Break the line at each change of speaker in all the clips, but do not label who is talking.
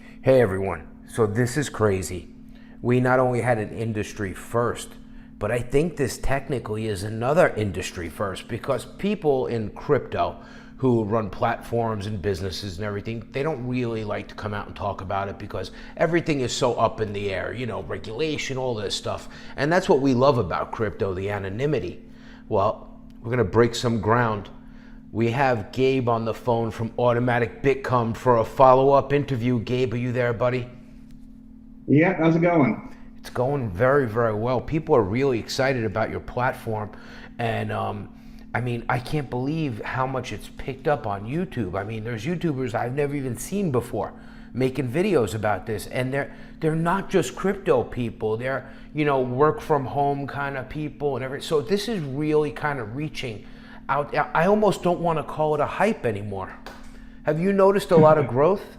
Hey everyone, so this is crazy. We not only had an industry first, but I think this technically is another industry first because people in crypto who run platforms and businesses and everything, they don't really like to come out and talk about it because everything is so up in the air, regulation, all this stuff. And that's what we love about crypto, the anonymity. Well, we're going to break some ground. We have Gabe on the phone from Automatic BITCOME for a follow-up interview. Gabe, are you there, buddy?
Yeah, how's it going?
It's going very, very well. People are really excited about your platform. And I can't believe how much it's picked up on YouTube. I mean, there's YouTubers I've never even seen before making videos about this. And they're not just crypto people. They're, work from home kind of people and everything. So this is really kind of reaching out. I almost don't want to call it a hype anymore. Have you noticed a lot of growth?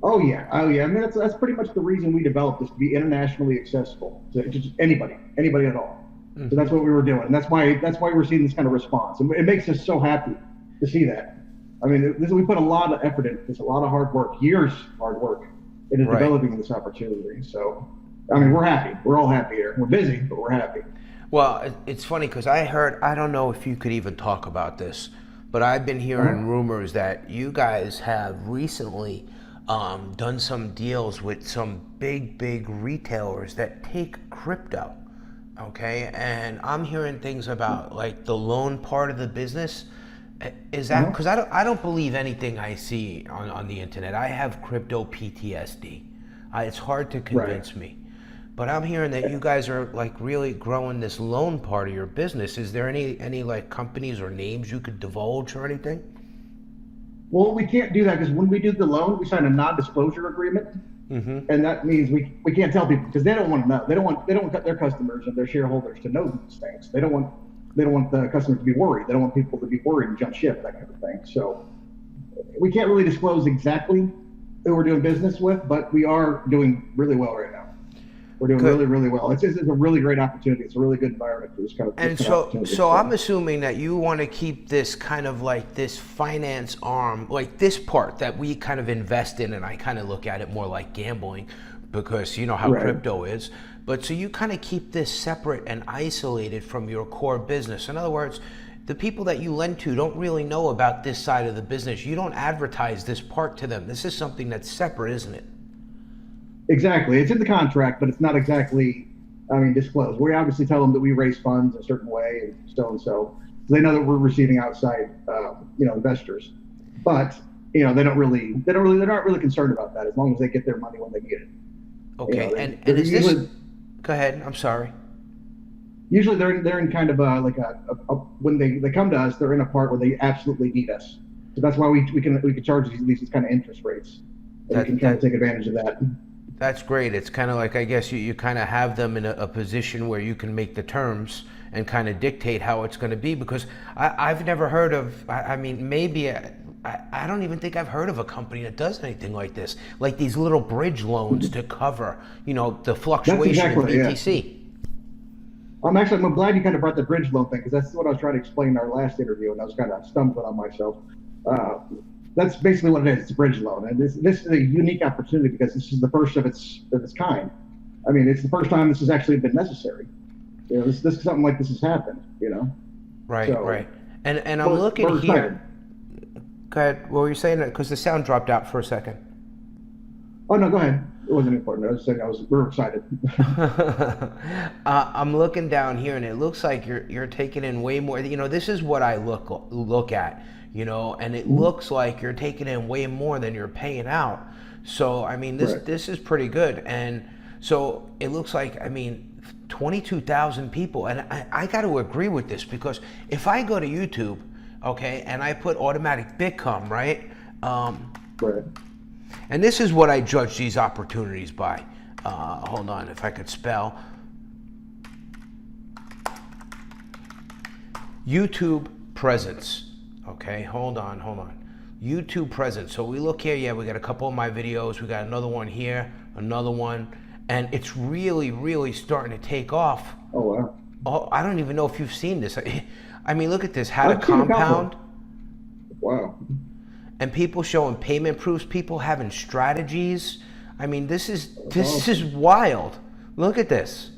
Oh yeah. I mean, that's pretty much the reason we developed this to be internationally accessible to just anybody at all. So that's what we were doing, and that's why we're seeing this kind of response, and it makes us so happy to see that. I mean, we put a lot of effort into this, a lot of hard work, years hard work into
Right.
developing this opportunity. So, I mean, we're happy. We're all happy here. We're busy, but we're happy.
Well, it's funny because I don't know if you could even talk about this, but I've been hearing
Uh-huh.
rumors that you guys have recently done some deals with some big retailers that take crypto. Okay, and I'm hearing things about like the loan part of the business. Is that
Uh-huh.
because I don't believe anything I see on the internet. I have crypto PTSD. It's hard to
Right.
convince me. But I'm hearing that you guys are like really growing this loan part of your business. Is there any like companies or names you could divulge or anything?
Well, we can't do that because when we do the loan, we sign a non-disclosure agreement,
Mm-hmm.
and that means we can't tell people because they don't want to know. They don't want their customers and their shareholders to know these things. They don't want the customers to be worried. They don't want people to be worried and jump ship, that kind of thing. So we can't really disclose exactly who we're doing business with, but we are doing really well right now. We're doing
Good.
really well. It's a really great opportunity. It's a really good environment for this
And
kind of
so,
opportunity.
so I'm
So
assuming that you want to keep this kind of like this finance arm, like this part that we kind of invest in, and I kind of look at it more like gambling because you know how
right.
crypto is. But so you kind of keep this separate and isolated from your core business. In other words, the people that you lend to don't really know about this side of the business. You don't advertise this part to them. This is something that's separate, isn't it?
Exactly. It's in the contract, but it's not exactly, I mean, disclosed. We obviously tell them that we raise funds a certain way and so and so. So they know that we're receiving outside, investors. But they're not really concerned about that as long as they get their money when they need it. You
Okay,
know,
and
they're
is this?
usually
Go ahead. I'm sorry.
they're in kind of like when they come to us, they're in a part where they absolutely need us. So that's why we can charge these kind of interest rates, and we
That
can kind
that
of take advantage of that.
That's great. It's kind of like, I guess you kind of have them in a position where you can make the terms and kind of dictate how it's going to be because I've never heard of, I mean, maybe, I don't even think I've heard of a company that does anything like this, like these little bridge loans to cover, the
That's
fluctuation in
exactly, yeah.
BTC.
I'm glad you kind of brought the bridge loan thing because that's what I was trying to explain in our last interview, and I was kind of stumbling on myself. Uh, that's basically what it is. It's a bridge loan, and this is a unique opportunity because this is the first of its kind. I mean, it's the first time this has actually been necessary. This something like this has happened.
Right,
So
right. And I'm looking
we're excited.
here. Go ahead. What were you saying? Because the sound dropped out for a second.
Oh no, go ahead. It wasn't important. I was saying we're excited.
I'm looking down here, and it looks like you're taking in way more. This is what I look at. And it looks like you're taking in way more than you're paying out. So I mean, this
Right.
this is pretty good. And so it looks like 22,000 people, and I got to agree with this because if I go to YouTube, okay, and I put automatic Bitcom, right?
Right.
And this is what I judge these opportunities by. Hold on, if I could spell. YouTube presence. Okay, hold on. YouTube presence. So we look here, yeah, we got a couple of my videos. We got another one here, another one. And it's really starting to take off.
Oh wow.
Oh, I don't even know if you've seen this. I mean, look at this, how to
I've seen a couple.
compound.
Wow.
and people showing payment proofs, people having strategies. I mean, this is wild. Look at this.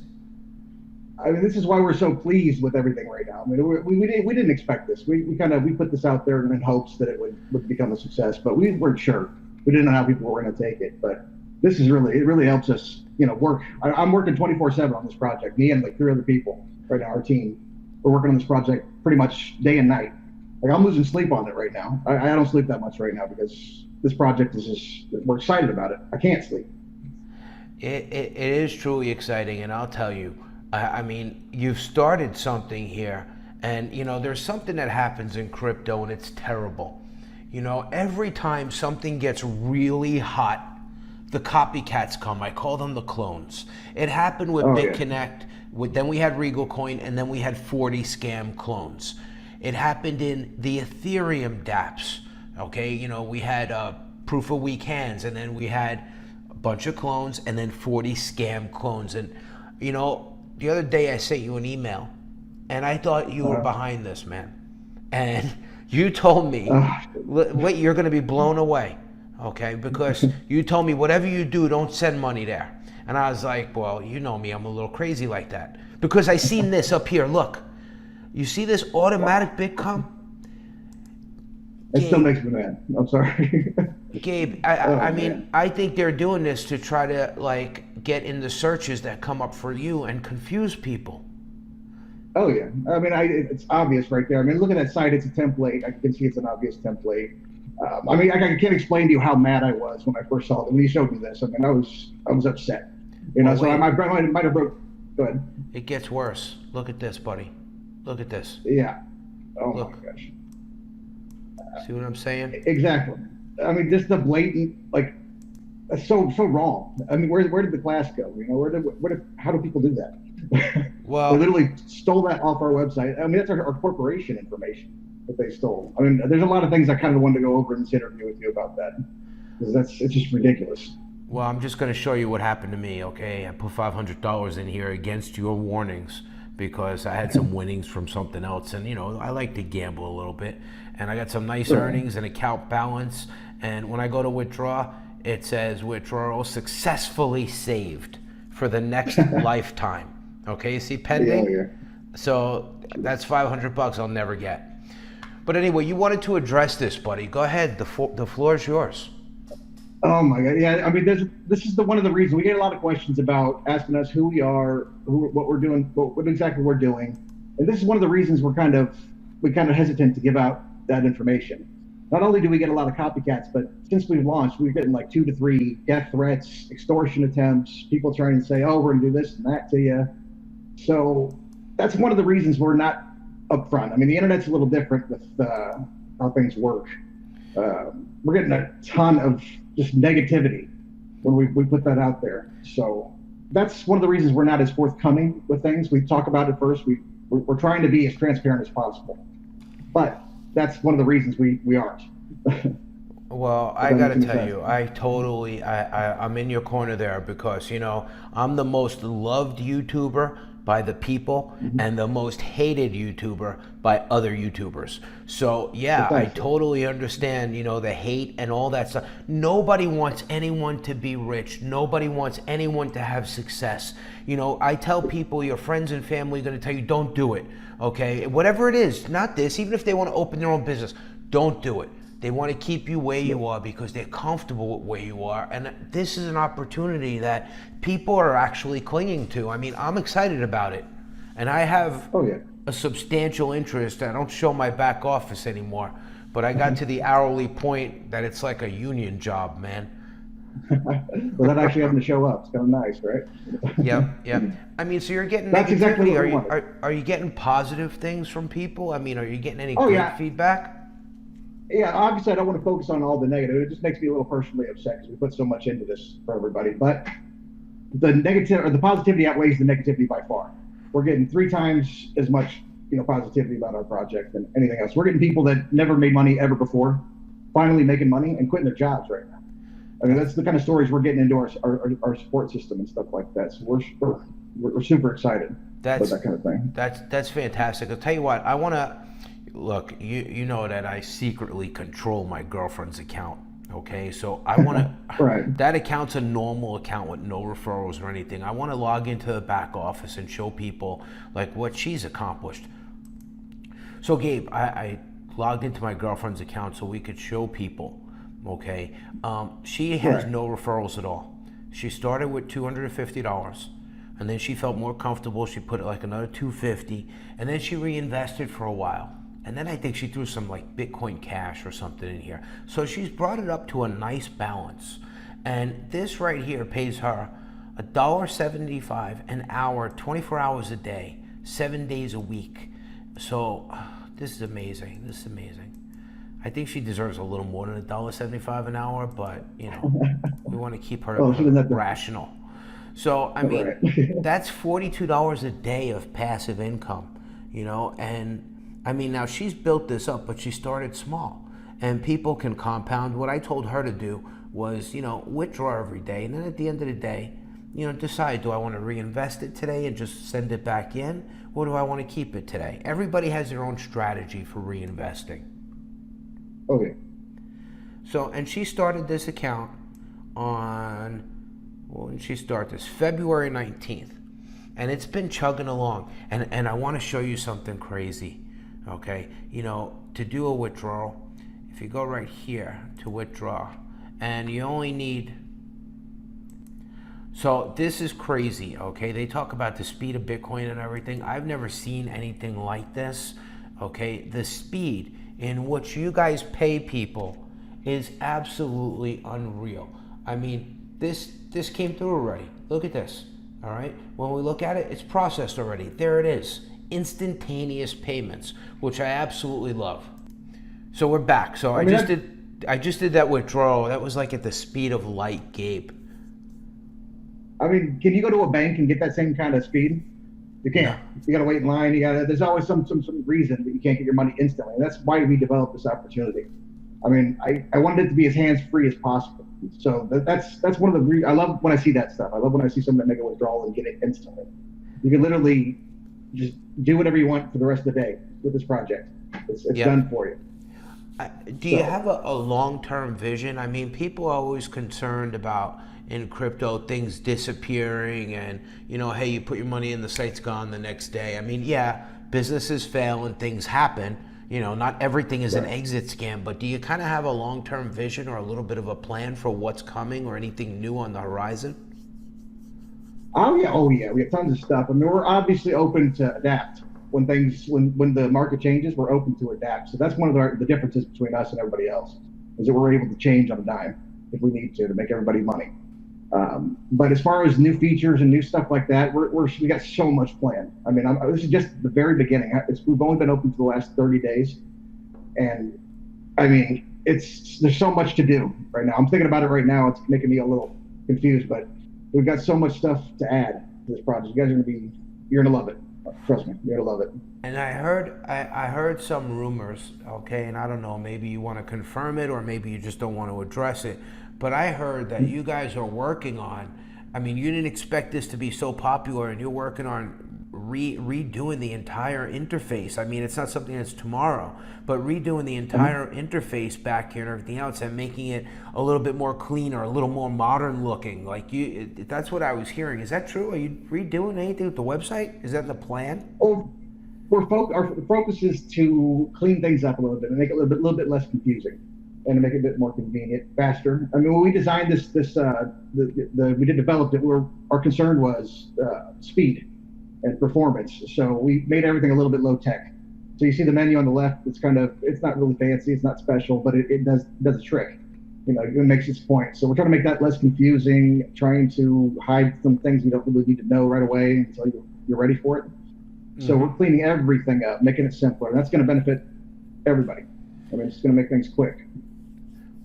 I mean, this is why we're so pleased with everything right now. I mean, we didn't expect this. We put this out there in hopes that it would become a success, but we weren't sure. We didn't know how people were going to take it. But this is really helps us, work. I'm working 24/7 on this project. Me and like 3 other people right now, our team. We're working on this project pretty much day and night. Like I'm losing sleep on it right now. I don't sleep that much right now because this project is we're excited about it. I can't sleep.
It is truly exciting, and I'll tell you. I mean, you've started something here, and there's something that happens in crypto, and it's terrible. Every time something gets really hot, the copycats come. I call them the clones. It happened with BitConnect. Then we had Regal Coin, and then we had 40 scam clones. It happened in the Ethereum dApps. Okay, we had proof of weak hands, and then we had a bunch of clones, and then 40 scam clones. And the other day I sent you an email, and I thought you were behind this, man. And you told me, wait, you're going to be blown away, okay? Because you told me, whatever you do, don't send money there. And I was like, well, you know me, I'm a little crazy like that. Because I seen this up here, look. You see this automatic BITCOME?
It still makes me mad. I'm sorry.
Gabe, I mean, I think they're doing this to try to get in the searches that come up for you and confuse people.
Oh yeah, I mean, it's obvious right there. I mean, look at that site. It's a template. I can see it's an obvious template. I mean, I can't explain to you how mad I was when I first saw it. When you showed me this, I mean, I was upset. So I might have broke. Go ahead.
It gets worse. Look at this, buddy. Look at this.
Yeah. Oh
Look.
my gosh.
See what I'm saying?
Exactly. I mean, just the blatant, so wrong. I mean, where did the class go? How do people do that?
Well,
they literally stole that off our website. I mean, that's our corporation information that they stole. I mean, there's a lot of things I kind of wanted to go over in this interview with you about that, because it's just ridiculous.
Well, I'm just going to show you what happened to me, okay? I put $500 in here against your warnings because I had some winnings from something else, and I like to gamble a little bit, and I got some nice earnings and account balance, and when I go to withdraw, it says withdrawal successfully saved for the next lifetime. Okay, you see pending?
Yeah.
So that's $500 I'll never get. But anyway, you wanted to address this, buddy. Go ahead. The floor is yours.
Oh my God! Yeah, I mean, this is one of the reasons we get a lot of questions about asking us who we are, what we're doing, what exactly we're doing, and this is one of the reasons we're kind of hesitant to give out that information. Not only do we get a lot of copycats, but since we've launched, we've gotten 2 to 3 death threats, extortion attempts, people trying to say, "Oh, we're gonna do this and that to you." So that's one of the reasons we're not upfront. I mean, the internet's a little different with how things work. We're getting a ton of just negativity when we put that out there. So that's one of the reasons we're not as forthcoming with things. We talk about it first. We're trying to be as transparent as possible, but that's one of the reasons we aren't.
Well, I got to tell you, I'm in your corner there because, I'm the most loved YouTuber by the people and the most hated YouTuber by other YouTubers. So yeah, I totally understand, the hate and all that stuff. Nobody wants anyone to be rich. Nobody wants anyone to have success. I tell people, your friends and family are going to tell you, don't do it. Okay, whatever it is, not this, even if they want to open their own business, don't do it. They want to keep you where you are because they're comfortable with where you are. And this is an opportunity that people are actually clinging to. I mean, I'm excited about it. And I have a substantial interest. I don't show my back office anymore, but I got to the hourly point that it's like a union job, man.
Without actually having to show up. It's kind of nice, right?
Yep. I mean, so you're getting
That's
negativity.
Exactly what
are you getting positive things from people? I mean, are you getting any good feedback?
Yeah, obviously I don't want to focus on all the negative. It just makes me a little personally upset because we put so much into this for everybody. But the positivity outweighs the negativity by far. We're getting 3 times as much, positivity about our project than anything else. We're getting people that never made money ever before, finally making money and quitting their jobs right now. I mean, that's the kind of stories we're getting into our support system and stuff like that. So we're super excited about that kind of thing.
That's fantastic. I'll tell you what, look, you know that I secretly control my girlfriend's account. Okay, so I want to.
Right.
That account's a normal account with no referrals or anything. I want to log into the back office and show people like what she's accomplished. So Gabe, I logged into my girlfriend's account so we could show people. Okay, she has
Right.
no referrals at all. She started with $250, and then she felt more comfortable. She put like another $250, and then she reinvested for a while. And then I think she threw some like Bitcoin Cash or something in here. So she's brought it up to a nice balance. And this right here pays her $1.75 an hour, 24 hours a day, 7 days a week. So this is amazing. This is amazing. I think she deserves a little more than $1.75 an hour, but you know, we want to keep her
Oh, she doesn't have to.
rational. So I mean,
Right.
that's $42 a day of passive income, you know, and I mean now she's built this up, but she started small, and people can compound. What I told her to do was, you know, withdraw every day, and then at the end of the day, you know, decide, do I want to reinvest it today and just send it back in, or do I want to keep it today? Everybody has their own strategy for reinvesting.
Okay.
So, and she started this account on, well, when did she start this? February 19th. And it's been chugging along. And I want to show you something crazy. Okay. You know, to do a withdrawal, if you go right here to withdraw, and you only need, so this is crazy. Okay. They talk about the speed of Bitcoin and everything. I've never seen anything like this. Okay. The speed in which you guys pay people is absolutely unreal. I mean, this came through already. Look at this. All right. When we look at it, it's processed already. There it is. Instantaneous payments, which I absolutely love. So we're back. So I just did that withdrawal. That was like at the speed of light, Gabe.
I mean, can you go to a bank and get that same kind of speed? You can't. You got to wait in line. There's always some reason that you can't get your money instantly. And that's why we developed this opportunity. I mean, I wanted it to be as hands-free as possible. So that's one of the I love when I see that stuff. I love when I see someone make a withdrawal and get it instantly. You can literally just do whatever you want for the rest of the day with this project. It's done for you.
Do you have a long-term vision? I mean, people are always concerned about in crypto things disappearing and, you know, hey, you put your money in, the site's gone the next day. I mean, yeah, businesses fail and things happen. You know, not everything is an exit scam, but do you kind of have a long-term vision or a little bit of a plan for what's coming or anything new on the horizon?
Oh yeah. We have tons of stuff. I mean, we're obviously open to adapt when the market changes. We're open to adapt. So that's one of the differences between us and everybody else is that we're able to change on a dime if we need to make everybody money. But as far as new features and new stuff like that, we got so much planned. I mean, this is just the very beginning. We've only been open for the last 30 days, and I mean, there's so much to do right now. I'm thinking about it right now. It's making me a little confused, but we've got so much stuff to add to this project. You guys you're gonna love it. Trust me, you're gonna love it.
And I heard some rumors, okay, and I don't know, maybe you want to confirm it or maybe you just don't want to address it, but I heard that you guys are working on, I mean, you didn't expect this to be so popular and you're working on redoing the entire interface. I mean, it's not something that's tomorrow, but redoing the entire interface back here and everything else and making it a little bit more cleaner, a little more modern looking. Like that's what I was hearing. Is that true? Are you redoing anything with the website? Is that in the plan?
Oh, our focus is to clean things up a little bit and make it a little bit less confusing and to make it a bit more convenient, faster. I mean, when we designed we did develop it, our concern was speed and performance. So we made everything a little bit low tech. So you see the menu on the left, it's not really fancy, it's not special, but it does a trick. You know, it makes its point. So we're trying to make that less confusing, trying to hide some things you don't really need to know right away until you're ready for it. So we're cleaning everything up, making it simpler, and that's going to benefit everybody. I mean, it's going to make things quick.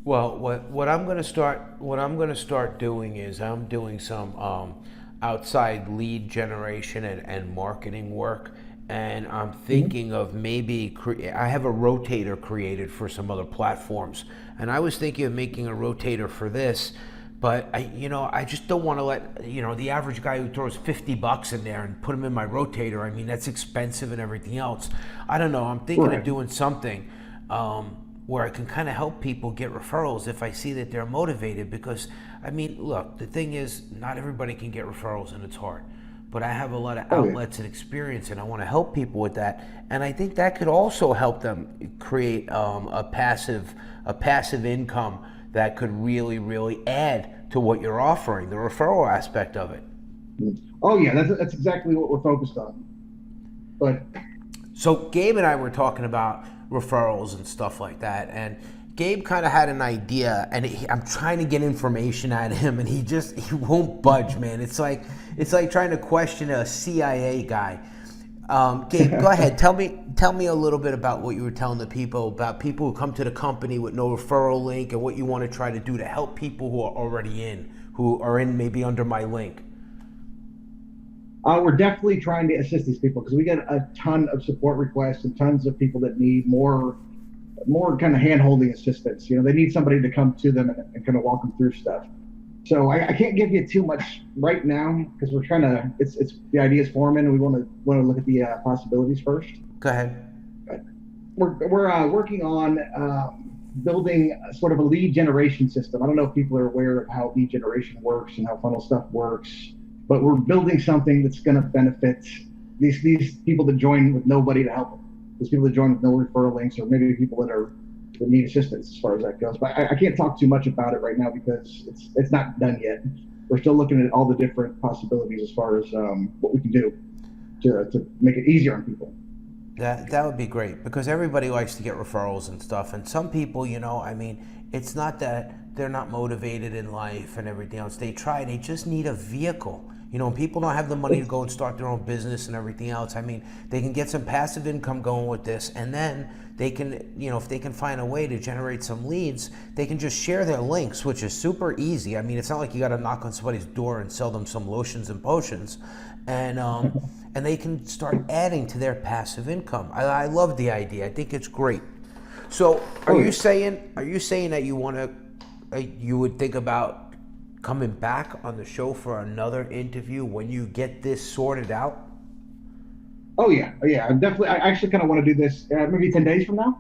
Well, what I'm going to start doing is I'm doing some outside lead generation and marketing work, and I'm thinking of maybe I have a rotator created for some other platforms, and I was thinking of making a rotator for this But I just don't want to let, the average guy who throws $50 in there and put him in my rotator. I mean, that's expensive and everything else. I don't know. I'm thinking of doing something where I can kind of help people get referrals if I see that they're motivated. Because, I mean, look, the thing is, not everybody can get referrals, and it's hard. But I have a lot of outlets and experience, and I want to help people with that. And I think that could also help them create a passive income that could really, really add to what you're offering, the referral aspect of it.
Oh yeah, that's exactly what we're focused on. But
so Gabe and I were talking about referrals and stuff like that, and Gabe kind of had an idea, and I'm trying to get information out of him, and he won't budge, man. It's like trying to question a CIA guy. Gabe, go ahead. Tell me a little bit about what you were telling the people about people who come to the company with no referral link, and what you want to try to do to help people who are already who are in maybe under my link.
We're definitely trying to assist these people because we get a ton of support requests and tons of people that need more kind of hand-holding assistance. They need somebody to come to them and kind of walk them through stuff. So I can't give you too much right now because we're trying to. It's the ideas forming, and we want to look at the possibilities first.
Go ahead.
We're working on building sort of a lead generation system. I don't know if people are aware of how lead generation works and how funnel stuff works, but we're building something that's going to benefit these people that join with nobody to help them. These people that join with no referral links, or maybe people that need assistance as far as that goes. But I can't talk too much about it right now because it's not done yet. We're still looking at all the different possibilities as far as what we can do to make it easier on people.
That would be great, because everybody likes to get referrals and stuff, and some people, I mean, it's not that they're not motivated in life and everything else. They just need a vehicle. When people don't have the money to go and start their own business and everything else, I mean, they can get some passive income going with this, and then they can, if they can find a way to generate some leads, they can just share their links, which is super easy. I mean, it's not like you got to knock on somebody's door and sell them some lotions and potions, and they can start adding to their passive income. I love the idea. I think it's great. So, are you saying that you would think about coming back on the show for another interview when you get this sorted out?
Oh yeah. I actually kind of want to do this maybe 10 days from now.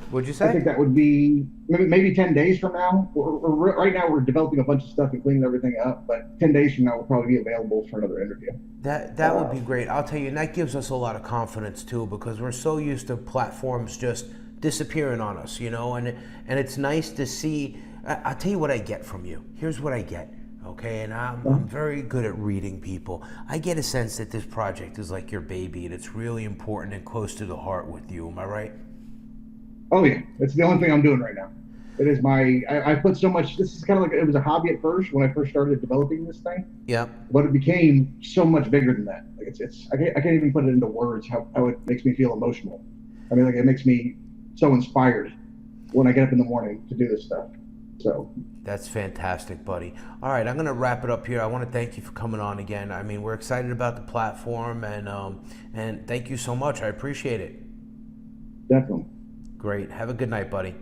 What'd you say?
I think that would be maybe 10 days from now. Right now we're developing a bunch of stuff and cleaning everything up, but 10 days from now we'll probably be available for another interview.
That would be great. I'll tell you, and that gives us a lot of confidence too, because we're so used to platforms just disappearing on us, and it's nice to see. I'll tell you what I get from you. Here's what I get, okay? And I'm very good at reading people. I get a sense that this project is like your baby, and it's really important and close to the heart with you. Am I right?
Oh yeah, it's the only thing I'm doing right now. It is I put so much. This is kind of like, it was a hobby at first when I first started developing this thing.
Yeah.
But it became so much bigger than that. Like I can't even put it into words how it makes me feel emotional. I mean, like, it makes me so inspired when I get up in the morning to do this stuff. So
that's fantastic, buddy. All right, I'm going to wrap it up here. I want to thank you for coming on again. I mean, we're excited about the platform, and thank you so much. I appreciate it.
Definitely.
Great. Have a good night, buddy.